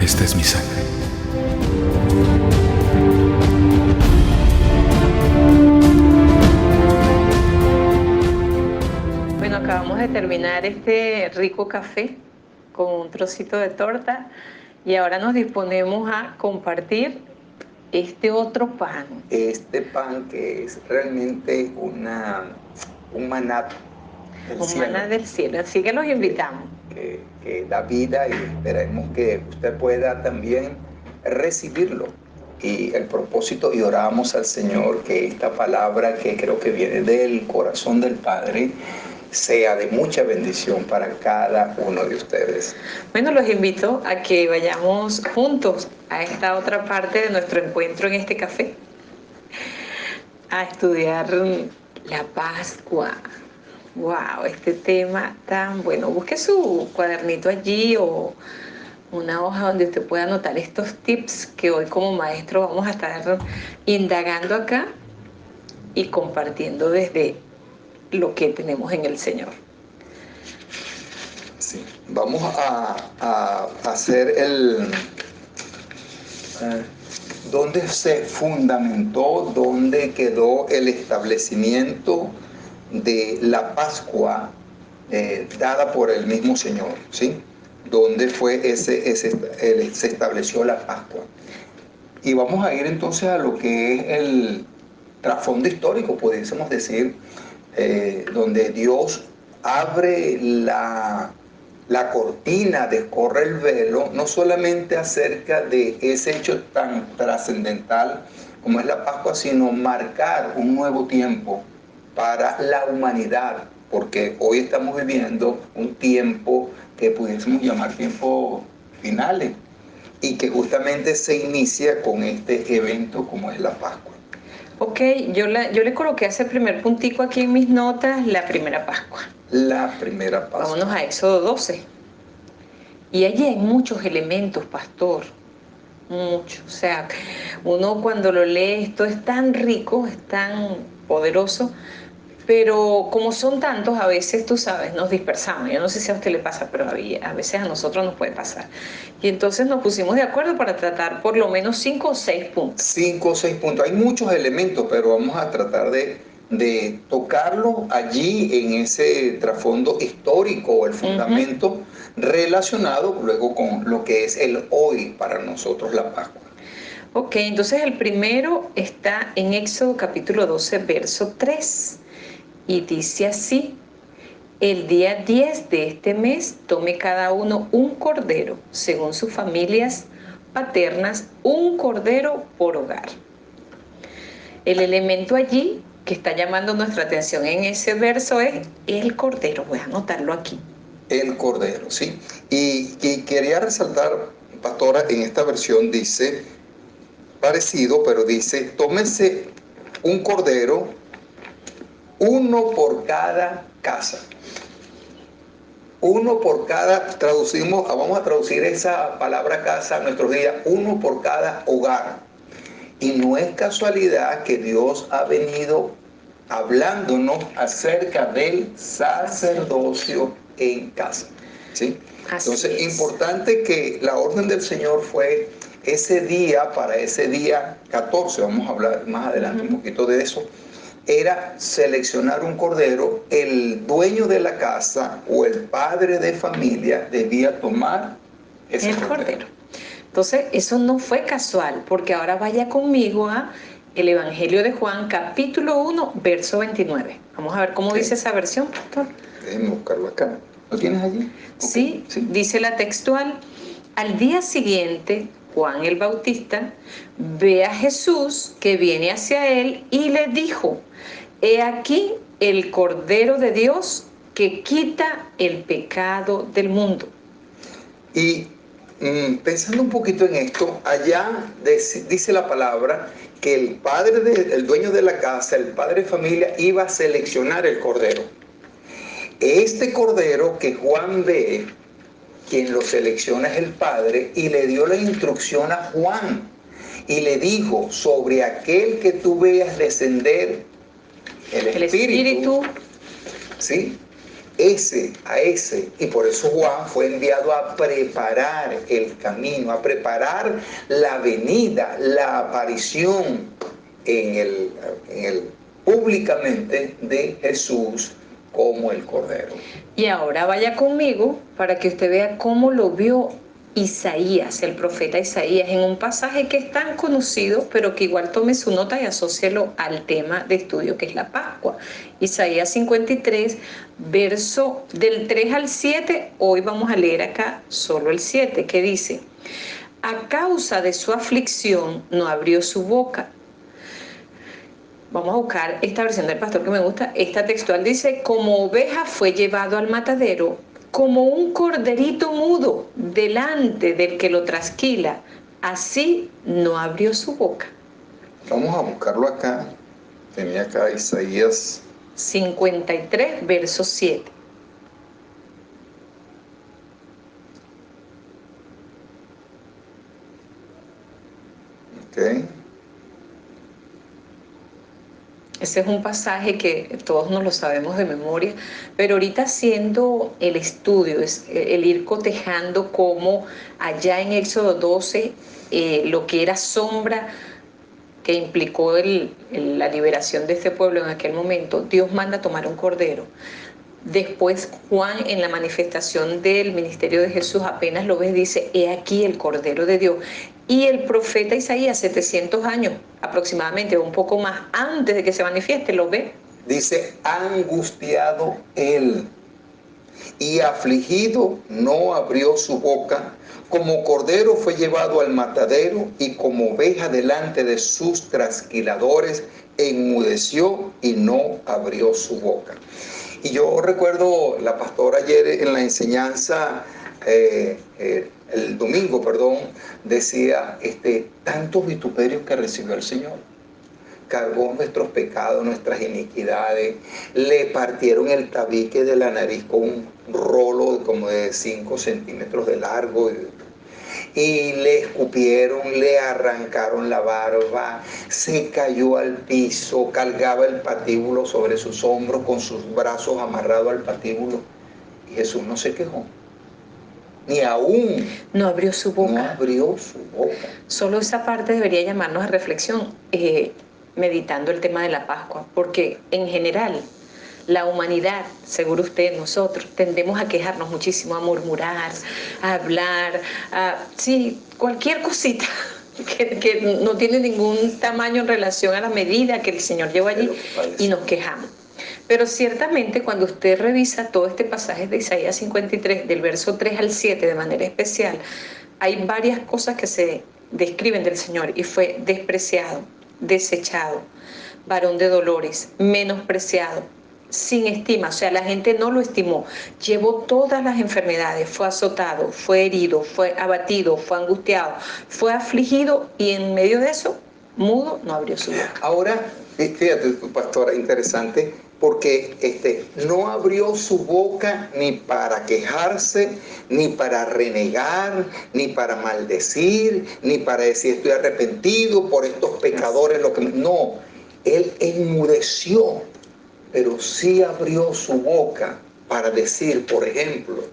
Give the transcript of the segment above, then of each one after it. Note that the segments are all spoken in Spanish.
Esta es mi sangre. Bueno, acabamos de terminar este rico café con un trocito de torta y ahora nos disponemos a compartir este otro pan. Este pan que es realmente un maná del Un cielo, maná del cielo, así que los invitamos. que da vida, y esperemos que usted pueda también recibirlo. Y el propósito, y oramos al Señor que esta palabra que creo que viene del corazón del Padre sea de mucha bendición para cada uno de ustedes. Bueno, los invito a que vayamos juntos a esta otra parte de nuestro encuentro en este café, a estudiar la Pascua. Wow, este tema tan bueno. Busque su cuadernito allí o una hoja donde usted pueda anotar estos tips que hoy como maestro vamos a estar indagando acá y compartiendo desde lo que tenemos en el Señor. Sí, vamos a hacer dónde se fundamentó, dónde quedó el establecimiento de la Pascua dada por el mismo Señor, ¿sí? ¿Dónde fue se estableció la Pascua? Y vamos a ir entonces a lo que es el trasfondo histórico, pudiésemos decir, donde Dios abre la cortina, descorre el velo, no solamente acerca de ese hecho tan trascendental como es la Pascua, sino marcar un nuevo tiempo para la humanidad, porque hoy estamos viviendo un tiempo que pudiésemos llamar tiempo finales, y que justamente se inicia con este evento como es la Pascua. Ok, yo le coloqué ese primer puntico aquí en mis notas, la primera Pascua. La primera Pascua. Vámonos a Éxodo 12. Y allí hay muchos elementos, pastor. Mucho. O sea, uno cuando lo lee, esto es tan rico, es tan poderoso, pero como son tantos, a veces, tú sabes, nos dispersamos. Yo no sé si a usted le pasa, pero a veces a nosotros nos puede pasar. Y entonces nos pusimos de acuerdo para tratar por lo menos 5 o 6 puntos. 5 o 6 puntos. Hay muchos elementos, pero vamos a tratar de tocarlo allí en ese trasfondo histórico o el fundamento relacionado luego con lo que es el hoy para nosotros la Pascua. Ok, entonces el primero está en Éxodo capítulo 12, verso 3. Y dice así: el día 10 de este mes tome cada uno un cordero, según sus familias paternas, un cordero por hogar. El elemento allí que está llamando nuestra atención en ese verso es el cordero. Voy a anotarlo aquí. El cordero, ¿sí? Y quería resaltar, pastora, en esta versión dice, parecido, pero dice, tómese un cordero, uno por cada casa. Uno por cada, vamos a traducir esa palabra casa a nuestros días, uno por cada hogar. Y no es casualidad que Dios ha venido hablándonos acerca del sacerdocio en casa, ¿sí? Entonces, importante que la orden del Señor fue ese día, para ese día 14, vamos a hablar más adelante un poquito de eso, era seleccionar un cordero. El dueño de la casa o el padre de familia debía tomar ese cordero. Entonces, eso no fue casual, porque ahora vaya conmigo a el Evangelio de Juan, capítulo 1, verso 29. Vamos a ver cómo dice esa versión, pastor. Déjenme buscarlo acá. ¿Lo tienes allí? Sí, dice la textual: al día siguiente, Juan el Bautista ve a Jesús que viene hacia él y le dijo: he aquí el Cordero de Dios que quita el pecado del mundo. Y pensando un poquito en esto, allá dice la palabra que el dueño de la casa, el padre de familia, iba a seleccionar el cordero. Este cordero que Juan ve, quien lo selecciona es el padre, y le dio la instrucción a Juan y le dijo: sobre aquel que tú veas descender el Espíritu, ¿sí? y por eso Juan fue enviado a preparar el camino, a preparar la venida, la aparición públicamente de Jesús como el Cordero. Y ahora vaya conmigo para que usted vea cómo lo vio Isaías, el profeta Isaías, en un pasaje que es tan conocido, pero que igual tome su nota y asócielo al tema de estudio que es la Pascua. Isaías 53, verso del 3 al 7, hoy vamos a leer acá solo el 7, que dice: a causa de su aflicción no abrió su boca. Vamos a buscar esta versión del pastor que me gusta. Esta textual dice: como oveja fue llevado al matadero, como un corderito mudo delante del que lo trasquila, así no abrió su boca. Vamos a buscarlo acá. Tenía acá Isaías 53, verso 7. Ok. Ese es un pasaje que todos nos lo sabemos de memoria, pero ahorita haciendo el estudio, el ir cotejando cómo allá en Éxodo 12, lo que era sombra que implicó la liberación de este pueblo en aquel momento, Dios manda tomar un cordero. Después Juan, en la manifestación del ministerio de Jesús, apenas lo ves, dice: he aquí el Cordero de Dios. Y el profeta Isaías, 700 años aproximadamente, o un poco más antes de que se manifieste, lo ve. Dice: angustiado él y afligido no abrió su boca, como cordero fue llevado al matadero, y como oveja delante de sus trasquiladores enmudeció y no abrió su boca. Y yo recuerdo la pastora ayer en la enseñanza, el domingo, perdón, decía tantos vituperios que recibió el Señor. Cargó nuestros pecados, nuestras iniquidades, le partieron el tabique de la nariz con un rolo como de 5 centímetros de largo, y le escupieron, le arrancaron la barba, se cayó al piso, cargaba el patíbulo sobre sus hombros con sus brazos amarrados al patíbulo, y Jesús no se quejó. Ni aún no abrió su boca. No abrió su boca. Solo esa parte debería llamarnos a reflexión, meditando el tema de la Pascua, porque en general la humanidad, seguro usted, nosotros, tendemos a quejarnos muchísimo, a murmurar, a hablar, sí, cualquier cosita que no tiene ningún tamaño en relación a la medida que el Señor llevó allí, y nos quejamos. Pero ciertamente cuando usted revisa todo este pasaje de Isaías 53, del verso 3 al 7 de manera especial, hay varias cosas que se describen del Señor: y fue despreciado, desechado, varón de dolores, menospreciado, sin estima. O sea, la gente no lo estimó. Llevó todas las enfermedades, fue azotado, fue herido, fue abatido, fue angustiado, fue afligido, y en medio de eso, mudo, no abrió su boca. Ahora, fíjate, pastora, interesante, porque no abrió su boca ni para quejarse, ni para renegar, ni para maldecir, ni para decir estoy arrepentido por estos pecadores. No, él enmudeció, pero sí abrió su boca para decir, por ejemplo,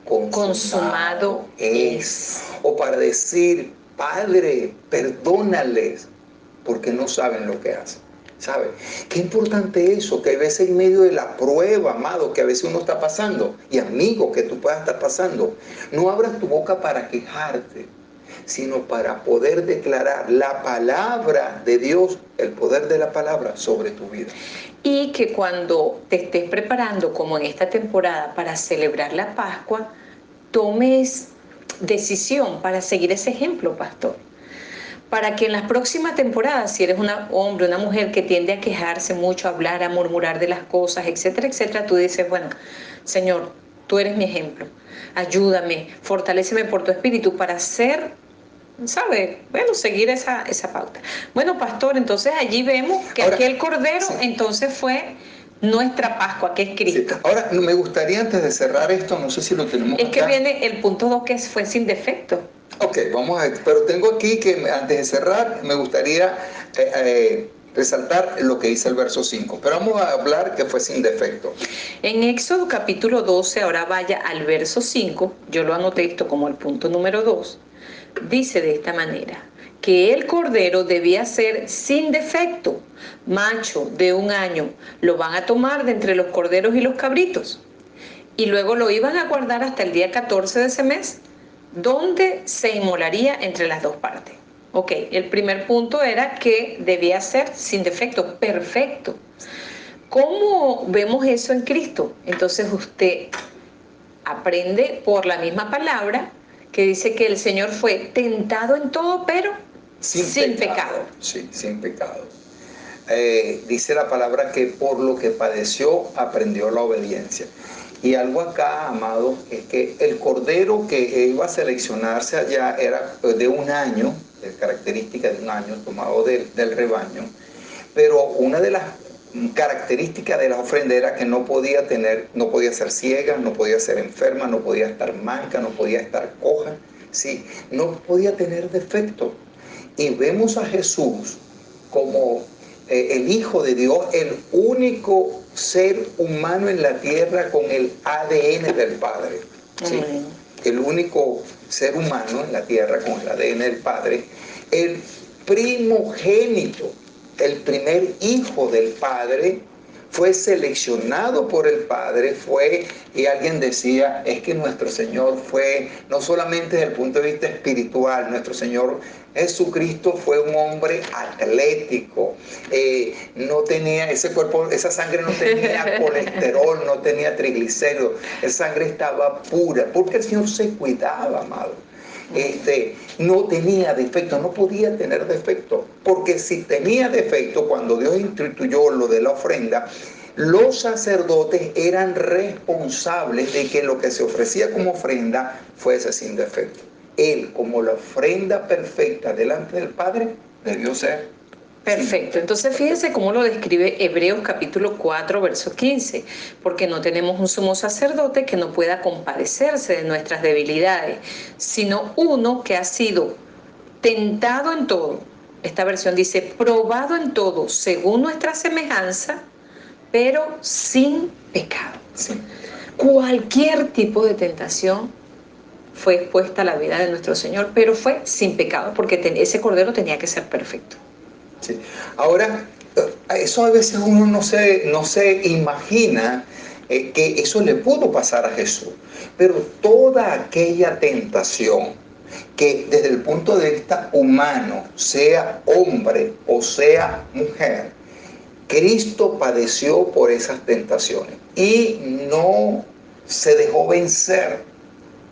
consumado es. O para decir, Padre, perdónales, porque no saben lo que hacen. ¿Sabe? Qué importante eso, que a veces en medio de la prueba, amado, que a veces uno está pasando, y amigo, que tú puedas estar pasando, no abras tu boca para quejarte, sino para poder declarar la palabra de Dios, el poder de la palabra sobre tu vida. Y que cuando te estés preparando, como en esta temporada, para celebrar la Pascua, tomes decisión para seguir ese ejemplo, pastor. Para que en las próximas temporadas, si eres un hombre, una mujer que tiende a quejarse mucho, a hablar, a murmurar de las cosas, etcétera, etcétera, tú dices, bueno, Señor, tú eres mi ejemplo, ayúdame, fortaléceme por tu espíritu para ser, ¿sabe? Bueno, seguir esa pauta. Bueno, pastor, entonces allí vemos que ahora, aquel cordero, sí, entonces fue nuestra Pascua, que es Cristo. Sí. Ahora, me gustaría, antes de cerrar esto, no sé si lo tenemos acá. Que viene el punto 2, que fue sin defecto. Ok, vamos a ver, pero tengo aquí que antes de cerrar me gustaría resaltar lo que dice el verso 5. Pero vamos a hablar que fue sin defecto. En Éxodo capítulo 12, ahora vaya al verso 5, yo lo anoté esto como el punto número 2, dice de esta manera, que el cordero debía ser sin defecto, macho de 1 año, lo van a tomar de entre los corderos y los cabritos, y luego lo iban a guardar hasta el día 14 de ese mes, donde se inmolaría entre las dos partes. Ok, el primer punto era que debía ser sin defecto, perfecto. ¿Cómo vemos eso en Cristo? Entonces usted aprende por la misma palabra que dice que el Señor fue tentado en todo, pero sin pecado. Sí, sin pecado. Dice la palabra que por lo que padeció aprendió la obediencia. Y algo acá, amado, es que el cordero que iba a seleccionarse allá era de 1 año, de característica de 1 año, tomado del rebaño, pero una de las características de la ofrenda era que no podía ser ciega, no podía ser enferma, no podía estar manca, no podía estar coja, sí, no podía tener defecto. Y vemos a Jesús como el Hijo de Dios, el único ser humano en la tierra con el ADN del Padre. ¿Sí? El único ser humano en la tierra con el ADN del Padre, el primogénito, el primer hijo del Padre, fue seleccionado por el Padre, y alguien decía, es que nuestro Señor fue, no solamente desde el punto de vista espiritual, nuestro Señor Jesucristo fue un hombre atlético, no tenía ese cuerpo, esa sangre no tenía colesterol, no tenía triglicéridos, esa sangre estaba pura, porque el Señor se cuidaba, amado. No tenía defecto, no podía tener defecto, porque si tenía defecto, cuando Dios instituyó lo de la ofrenda, los sacerdotes eran responsables de que lo que se ofrecía como ofrenda fuese sin defecto. Él, como la ofrenda perfecta delante del Padre, debió ser perfecto. Entonces fíjense cómo lo describe Hebreos capítulo 4, verso 15, porque no tenemos un sumo sacerdote que no pueda compadecerse de nuestras debilidades, sino uno que ha sido tentado en todo. Esta versión dice, probado en todo, según nuestra semejanza, pero sin pecado. Sí. Cualquier tipo de tentación fue expuesta a la vida de nuestro Señor, pero fue sin pecado, porque ese cordero tenía que ser perfecto. Sí. Ahora, eso a veces uno no se imagina que eso le pudo pasar a Jesús, pero toda aquella tentación que desde el punto de vista humano, sea hombre o sea mujer, Cristo padeció por esas tentaciones y no se dejó vencer,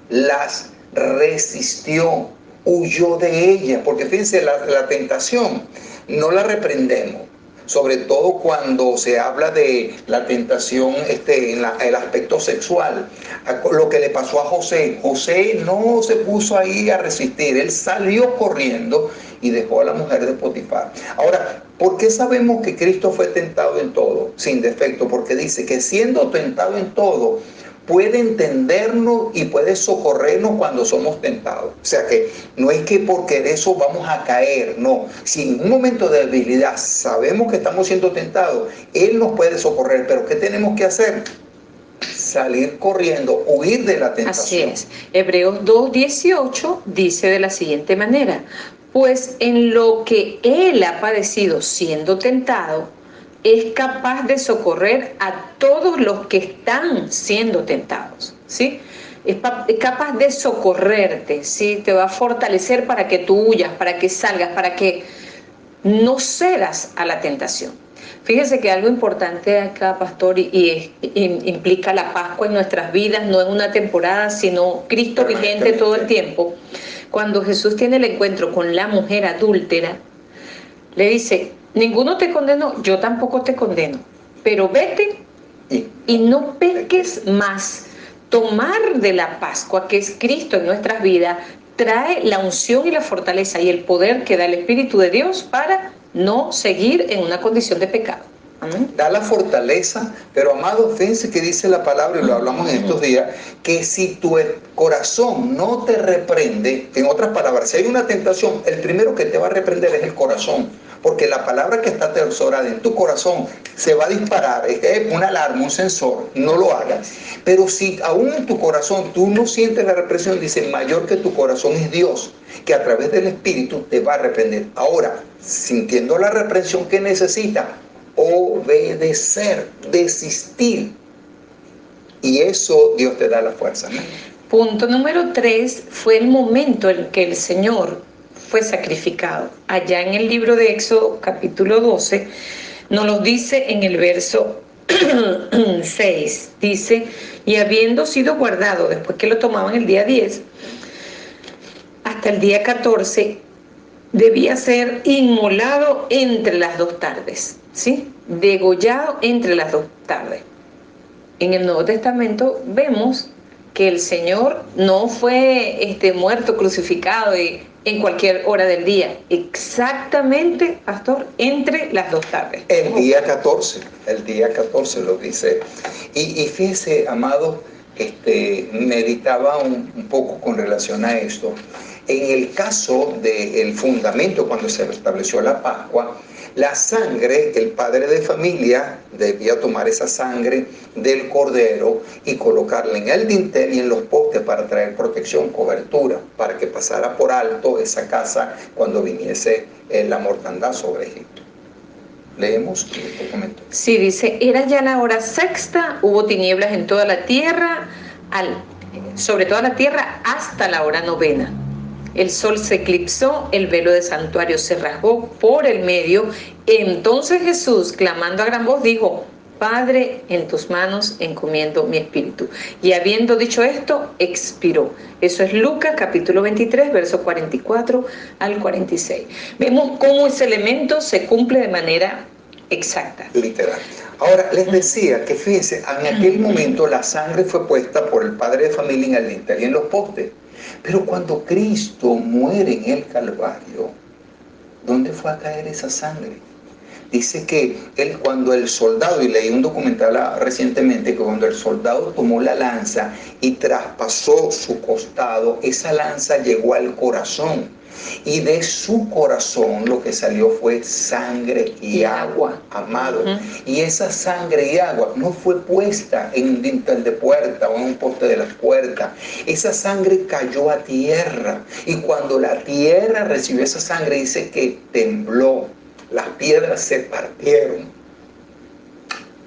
las resistió, huyó de ella, porque fíjense, la tentación no la reprendemos, sobre todo cuando se habla de la tentación en el aspecto sexual. Lo que le pasó a José, José no se puso ahí a resistir, él salió corriendo y dejó a la mujer de Potifar. Ahora, ¿por qué sabemos que Cristo fue tentado en todo, sin defecto? Porque dice que siendo tentado en todo, puede entendernos y puede socorrernos cuando somos tentados. O sea que no es que por querer eso vamos a caer, no. Si en un momento de debilidad sabemos que estamos siendo tentados, Él nos puede socorrer, pero ¿qué tenemos que hacer? Salir corriendo, huir de la tentación. Así es. Hebreos 2:18 dice de la siguiente manera, pues en lo que Él ha padecido siendo tentado, es capaz de socorrer a todos los que están siendo tentados, ¿sí? Es capaz de socorrerte, ¿sí? Te va a fortalecer para que tú huyas, para que salgas, para que no cedas a la tentación. Fíjese que algo importante acá, pastor, y implica la Pascua en nuestras vidas, no en una temporada, sino Cristo vigente todo el tiempo. Cuando Jesús tiene el encuentro con la mujer adúltera, le dice, ninguno te condenó, yo tampoco te condeno, pero vete y no peques más. Tomar de la Pascua, que es Cristo en nuestras vidas, trae la unción y la fortaleza y el poder que da el Espíritu de Dios para no seguir en una condición de pecado. Amén. Da la fortaleza, pero amado, fíjense que dice la palabra, y lo hablamos en estos días, que si tu corazón no te reprende, en otras palabras, si hay una tentación, el primero que te va a reprender es el corazón, porque la palabra que está atesorada en tu corazón se va a disparar, es una alarma, un sensor, no lo hagas. Pero si aún en tu corazón tú no sientes la represión, dice, mayor que tu corazón es Dios, que a través del Espíritu te va a reprender. Ahora, sintiendo la represión que necesita, obedecer, desistir. Y eso Dios te da la fuerza. ¿No? Punto número 3 fue el momento en que el Señor fue sacrificado. Allá en el libro de Éxodo capítulo 12 nos lo dice en el verso 6. Dice, y habiendo sido guardado, después que lo tomaban el día 10, hasta el día 14, debía ser inmolado entre las 2 tardes, ¿sí? Degollado entre las 2 tardes. En el Nuevo Testamento vemos que el Señor no fue muerto, crucificado en cualquier hora del día. Exactamente, pastor, entre las 2 tardes. El día 14 lo dice. Y fíjese, amado, meditaba un poco con relación a esto. En el caso del fundamento, cuando se estableció la Pascua, la sangre, el padre de familia debía tomar esa sangre del cordero y colocarla en el dintel y en los postes para traer protección, cobertura, para que pasara por alto esa casa cuando viniese la mortandad sobre Egipto. Leemos el documento. Sí, dice, era ya la hora sexta, hubo tinieblas en toda la tierra, sobre toda la tierra hasta la hora novena. El sol se eclipsó, el velo del santuario se rasgó por el medio. Entonces Jesús, clamando a gran voz, dijo, Padre, en tus manos encomiendo mi espíritu. Y habiendo dicho esto, expiró. Eso es Lucas capítulo 23, versos 44 al 46. Vemos cómo ese elemento se cumple de manera exacta. Literal. Ahora, les decía que fíjense, en aquel momento la sangre fue puesta por el padre de familia en el dintel y en los postes. Pero cuando Cristo muere en el Calvario, ¿dónde fue a caer esa sangre? Dice que cuando el soldado, y leí un documental recientemente, que cuando el soldado tomó la lanza y traspasó su costado, esa lanza llegó al corazón. Y de su corazón lo que salió fue sangre y agua, amado. Y esa sangre y agua no fue puesta en un dintel de puerta o en un poste de la puerta. Esa sangre cayó a tierra. Y cuando la tierra recibió esa sangre, dice que tembló. Las piedras se partieron.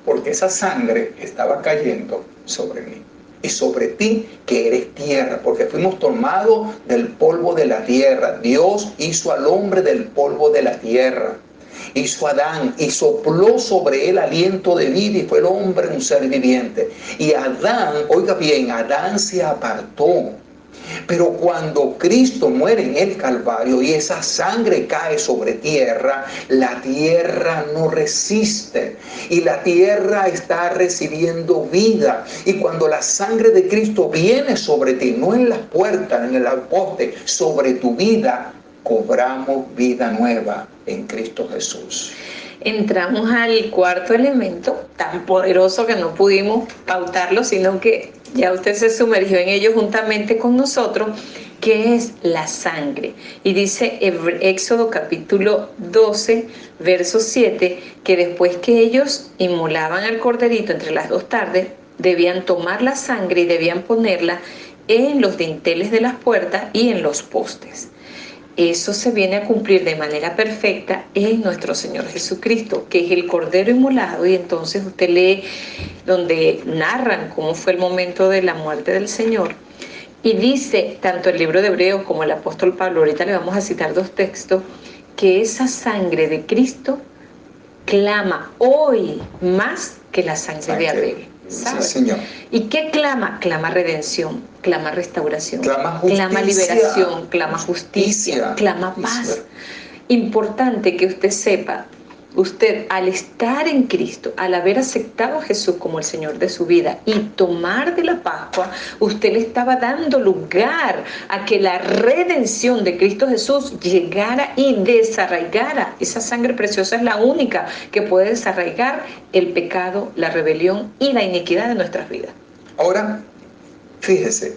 Porque esa sangre estaba cayendo sobre mí. Y sobre ti que eres tierra, porque fuimos tomados del polvo de la tierra. Dios hizo al hombre del polvo de la tierra. Hizo a Adán y sopló sobre él aliento de vida y fue el hombre un ser viviente. Y Adán, oiga bien, Adán se apartó. Pero cuando Cristo muere en el Calvario y esa sangre cae sobre tierra, la tierra no resiste y la tierra está recibiendo vida. Y cuando la sangre de Cristo viene sobre ti, no en las puertas, en el poste, sobre tu vida, cobramos vida nueva en Cristo Jesús. Entramos al cuarto elemento, tan poderoso que no pudimos pautarlo, sino que ya usted se sumergió en ello juntamente con nosotros, que es la sangre. Y dice Éxodo capítulo 12, verso 7, que después que ellos inmolaban al corderito entre las 2 tardes, debían tomar la sangre y debían ponerla en los dinteles de las puertas y en los postes. Eso se viene a cumplir de manera perfecta en nuestro Señor Jesucristo, que es el Cordero inmolado, y entonces usted lee donde narran cómo fue el momento de la muerte del Señor, y dice, tanto el libro de Hebreos como el apóstol Pablo, ahorita le vamos a citar 2 textos, que esa sangre de Cristo clama hoy más que la sangre de Abel. ¿Sabe? Sí, Señor. ¿Y qué clama? Clama redención, clama restauración, clama liberación, clama justicia, clama paz. Importante que usted sepa Usted, al estar en Cristo, al haber aceptado a Jesús como el Señor de su vida y tomar de la Pascua, usted le estaba dando lugar a que la redención de Cristo Jesús llegara y desarraigara. Esa sangre preciosa es la única que puede desarraigar el pecado, la rebelión y la iniquidad de nuestras vidas. Ahora, fíjese,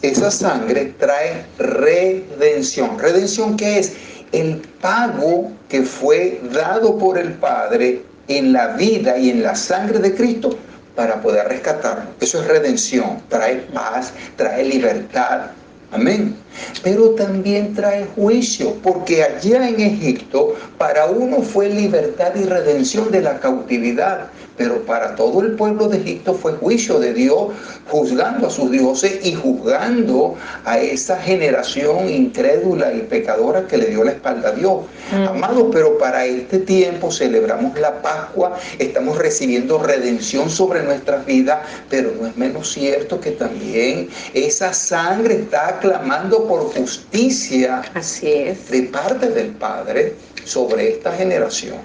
esa sangre trae redención. ¿Redención qué es? El pago que fue dado por el Padre en la vida y en la sangre de Cristo para poder rescatarnos. Eso es redención, trae paz, trae libertad. Amén. Pero también trae juicio, porque allá en Egipto para uno fue libertad y redención de la cautividad, pero para todo el pueblo de Egipto fue juicio de Dios, juzgando a sus dioses y juzgando a esa generación incrédula y pecadora que le dio la espalda a Dios. Amados, pero para este tiempo celebramos la Pascua, estamos recibiendo redención sobre nuestras vidas, pero no es menos cierto que también esa sangre está clamando por justicia. Así es. De parte del Padre sobre esta generación.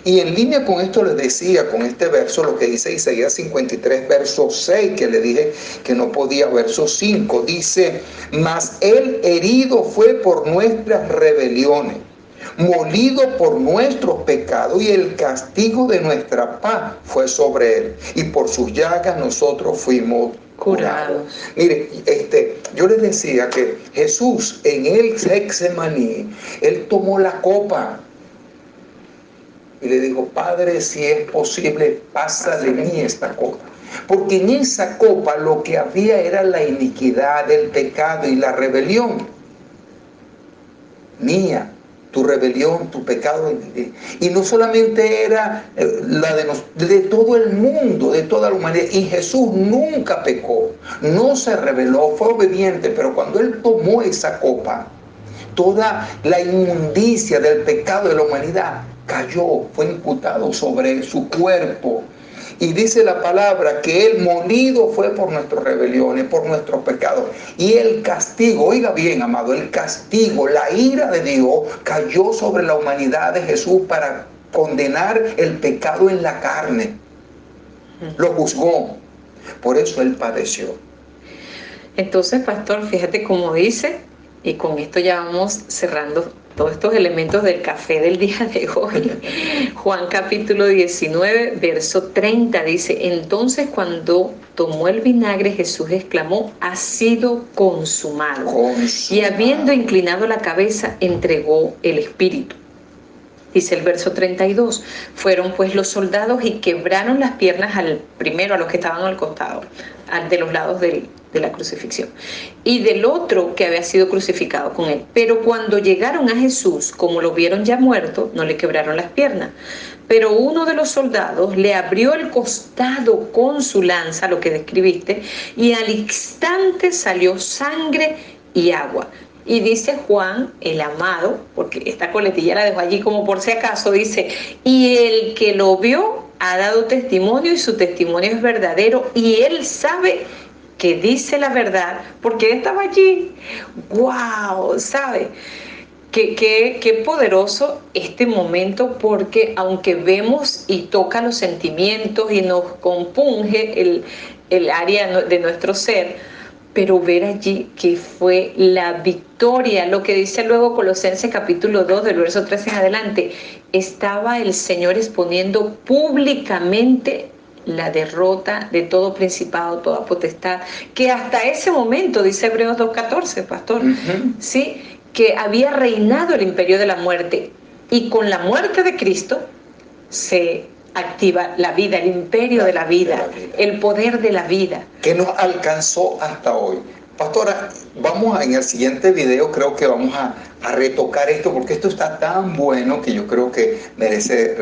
Y en línea con esto les decía, con este verso, lo que dice Isaías 53, verso 6, que le dije que no podía, verso 5, dice: mas él herido fue por nuestras rebeliones, molido por nuestros pecados, y el castigo de nuestra paz fue sobre él, y por sus llagas nosotros fuimos curados. Mire, yo les decía que Jesús en el Getsemaní, él tomó la copa y le dijo: Padre, si es posible, pasa de mí esta copa. Porque en esa copa lo que había era la iniquidad, el pecado y la rebelión mía. Tu rebelión, tu pecado. Y no solamente era la de todo el mundo, de toda la humanidad. Y Jesús nunca pecó, no se rebeló, fue obediente. Pero cuando él tomó esa copa, toda la inmundicia del pecado de la humanidad cayó, fue imputado sobre su cuerpo. Y dice la palabra que él molido fue por nuestras rebeliones, por nuestros pecados. Y el castigo, oiga bien, amado, el castigo, la ira de Dios cayó sobre la humanidad de Jesús para condenar el pecado en la carne. Lo juzgó. Por eso él padeció. Entonces, pastor, fíjate cómo dice, y con esto ya vamos cerrando todos estos elementos del café del día de hoy. Juan capítulo 19, verso 30 dice: entonces cuando tomó el vinagre, Jesús exclamó: ha sido consumado. Y habiendo inclinado la cabeza, entregó el espíritu. Dice el verso 32, fueron pues los soldados y quebraron las piernas a los que estaban al costado, de los lados de la crucifixión, y del otro que había sido crucificado con él. Pero cuando llegaron a Jesús, como lo vieron ya muerto, no le quebraron las piernas. Pero uno de los soldados le abrió el costado con su lanza, lo que describiste, y al instante salió sangre y agua. Y dice Juan, el amado, porque esta coletilla la dejó allí como por si acaso, dice: y el que lo vio ha dado testimonio, y su testimonio es verdadero, y él sabe que dice la verdad porque él estaba allí. ¡Wow! ¿Sabe? Qué poderoso este momento, porque aunque vemos y toca los sentimientos y nos compunge el área de nuestro ser, pero ver allí que fue la victoria, lo que dice luego Colosenses capítulo 2 del verso 13 en adelante, estaba el Señor exponiendo públicamente la derrota de todo principado, toda potestad, que hasta ese momento, dice Hebreos 2:14, pastor, ¿sí?, que había reinado el imperio de la muerte, y con la muerte de Cristo se activa la vida, el imperio de la vida, el poder de la vida. Que nos alcanzó hasta hoy. Pastora, en el siguiente video creo que vamos a retocar esto, porque esto está tan bueno que yo creo que merece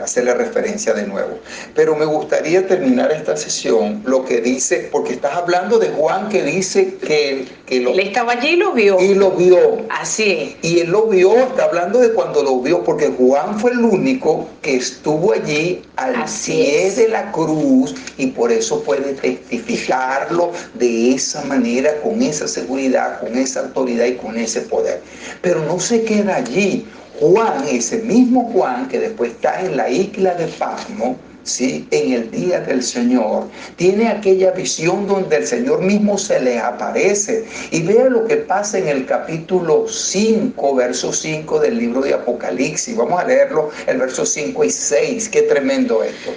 hacerle referencia de nuevo. Pero me gustaría terminar esta sesión, lo que dice, porque estás hablando de Juan, que dice que él estaba allí y lo vio. Y lo vio. Así es. Y él lo vio, está hablando de cuando lo vio, porque Juan fue el único que estuvo allí al pie de la cruz, y por eso puede testificarlo de esa manera, con esa seguridad, con esa autoridad y con ese poder. hacer. Pero no se queda allí. Juan, ese mismo Juan que después está en la isla de Patmos, ¿sí? En el día del Señor, tiene aquella visión donde el Señor mismo se le aparece. Y vea lo que pasa en el capítulo 5, verso 5 del libro de Apocalipsis. Vamos a leerlo, el verso 5 y 6. Qué tremendo esto.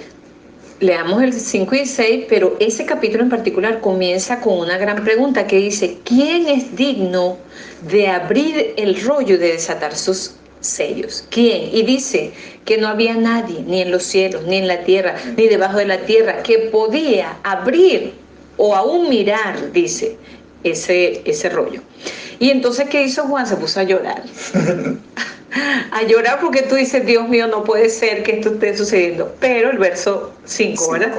Leamos el 5 y 6, pero ese capítulo en particular comienza con una gran pregunta que dice: ¿quién es digno de abrir el rollo y de desatar sus sellos? ¿Quién? Y dice que no había nadie, ni en los cielos, ni en la tierra, ni debajo de la tierra, que podía abrir o aún mirar, dice, ese rollo. Y entonces, ¿qué hizo Juan? Se puso a llorar. A llorar porque tú dices: Dios mío, no puede ser que esto esté sucediendo. Pero el verso 5, ¿verdad?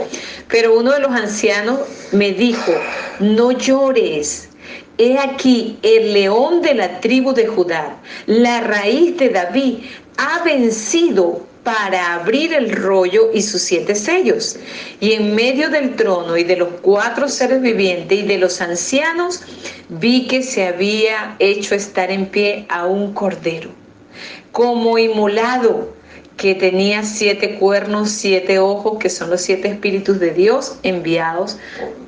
Pero uno de los ancianos me dijo: no llores. He aquí, el león de la tribu de Judá, la raíz de David, ha vencido para abrir el rollo y sus 7 sellos. Y en medio del trono y de los 4 seres vivientes y de los ancianos, vi que se había hecho estar en pie a un cordero, como inmolado, que tenía 7 cuernos, 7 ojos, que son los 7 espíritus de Dios enviados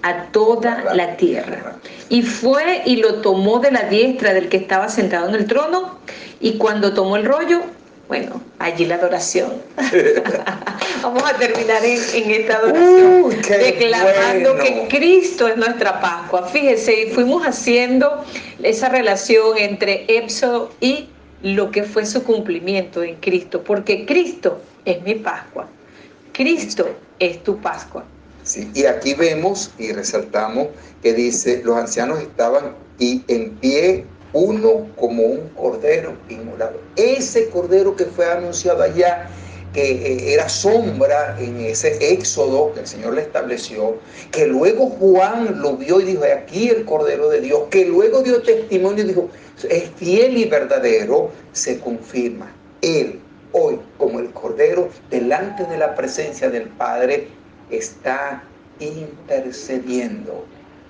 a toda la tierra. Y fue y lo tomó de la diestra del que estaba sentado en el trono, y cuando tomó el rollo, bueno, allí la adoración. Vamos a terminar en esta adoración, declarando que Cristo es nuestra Pascua. Fíjese, fuimos haciendo esa relación entre Éxodo y lo que fue su cumplimiento en Cristo, porque Cristo es mi Pascua, Cristo es tu Pascua. Sí, y aquí vemos y resaltamos que dice: los ancianos estaban y en pie, uno como un cordero inmolado. Ese cordero que fue anunciado allá, que era sombra en ese éxodo que el Señor le estableció, que luego Juan lo vio y dijo: aquí el Cordero de Dios, que luego dio testimonio y dijo: es fiel y verdadero, se confirma. Él hoy, como el Cordero, delante de la presencia del Padre, está intercediendo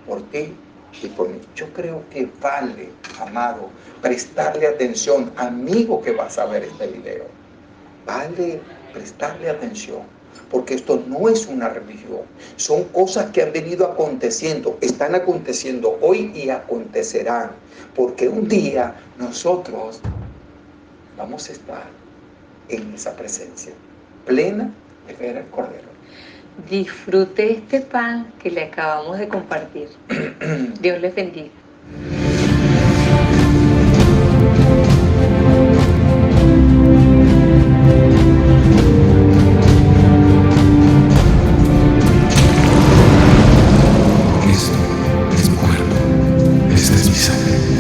por ti y por mí. Yo creo que vale, amado, prestarle atención, amigo que vas a ver este video. Vale prestarle atención, porque esto no es una religión. Son cosas que han venido aconteciendo, están aconteciendo hoy y acontecerán, porque un día nosotros vamos a estar en esa presencia plena de ver al Cordero. Disfrute este pan que le acabamos de compartir. Dios les bendiga. Esto es mi cuerpo, esta es mi sangre.